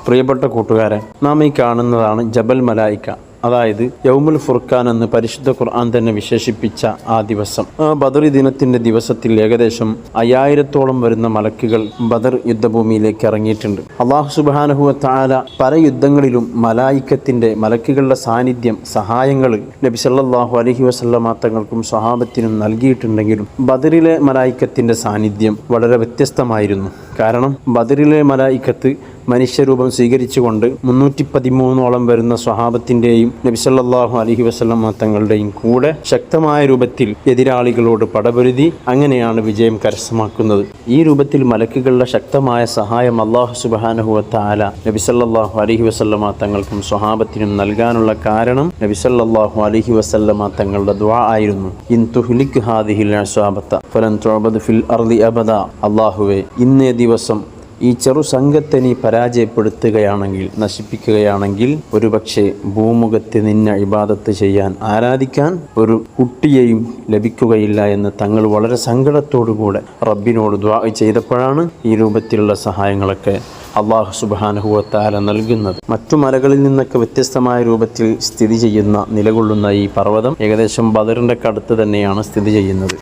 പ്രിയപ്പെട്ട കൂട്ടുകാരെ, നാം ഈ കാണുന്നതാണ് ജബൽ മലായിക്ക, അതായത് യൗമുൽ ഫുർഖാൻ എന്ന് പരിശുദ്ധ ഖുർആൻ തന്നെ വിശേഷിപ്പിച്ച ആ ദിവസം. ബദർ ദിനത്തിന്റെ ദിവസത്തിൽ ഏകദേശം 5000-ഓളം വരുന്ന മലക്കുകൾ ബദർ യുദ്ധഭൂമിയിലേക്ക് ഇറങ്ങിയിട്ടുണ്ട്. അല്ലാഹു സുബ്ഹാനഹു വ തആല പല യുദ്ധങ്ങളിലും മലക്കുകളുടെ സാന്നിധ്യം, സഹായങ്ങൾ നബി സല്ലല്ലാഹു അലൈഹി വസല്ലമ തങ്ങൾക്കും സ്വഹാബത്തിനും നൽകിയിട്ടുണ്ടെങ്കിലും ബദറിലെ മലായിക്കത്തിന്റെ സാന്നിധ്യം വളരെ വ്യത്യസ്തമായിരുന്നു. കാരണം ബദറിലെ മലായിക്കത്ത് മനുഷ്യരൂപം സ്വീകരിച്ചുകൊണ്ട് 313ഓളം വരുന്ന സ്വഹാബത്തിൻ്റെയും നബി സല്ലല്ലാഹു അലൈഹി വസല്ലമ തങ്ങളുടെയും കൂടെ ശക്തമായ രൂപത്തിൽ എതിരാളികളോട് പടപൊരുതി അങ്ങനെയാണ് വിജയം കരസ്ഥമാക്കുന്നത്. ഈ രൂപത്തിൽ മലക്കുകളുടെ ശക്തമായ സഹായം അല്ലാഹു സുബ്ഹാനഹു വ തആല നബി സല്ലല്ലാഹു അലൈഹി വസല്ലമ തങ്ങൾക്കും സ്വഹാബത്തിനും നൽകാനുള്ള കാരണം നബി സല്ലല്ലാഹു അലൈഹി വസല്ലമ തങ്ങളുടെ ദുആ ആയിരുന്നു. ഇൻ തുഹ്ലിക് ഹാദിഹിൽ അസ്വാബത ഫലൻ തുഅബദ ഫിൽ അർളി അബദ. അല്ലാഹുവേ, ഇന്നേ ദിവസം ഈ ചെറു സംഘത്തെ നീ പരാജയപ്പെടുത്തുകയാണെങ്കിൽ, നശിപ്പിക്കുകയാണെങ്കിൽ, ഒരുപക്ഷെ ഭൂമുഖത്ത് നിന്നെ ഇബാദത്ത് ചെയ്യാൻ, ആരാധിക്കാൻ ഒരു കുട്ടിയെയും ലഭിക്കുകയില്ല എന്ന് തങ്ങൾ വളരെ സങ്കടത്തോടുകൂടെ റബ്ബിനോട് ദുആ ചെയ്തപ്പോഴാണ് ഈ രൂപത്തിലുള്ള സഹായങ്ങളൊക്കെ അല്ലാഹു സുബ്ഹാനഹു വ തആല നൽകുന്നത്. മറ്റു മലകളിൽ നിന്നൊക്കെ വ്യത്യസ്തമായ രൂപത്തിൽ സ്ഥിതി ചെയ്യുന്ന, നിലകൊള്ളുന്ന ഈ പർവ്വതം ഏകദേശം ബദറിൻ്റെ അടുത്ത് തന്നെയാണ് സ്ഥിതി ചെയ്യുന്നത്.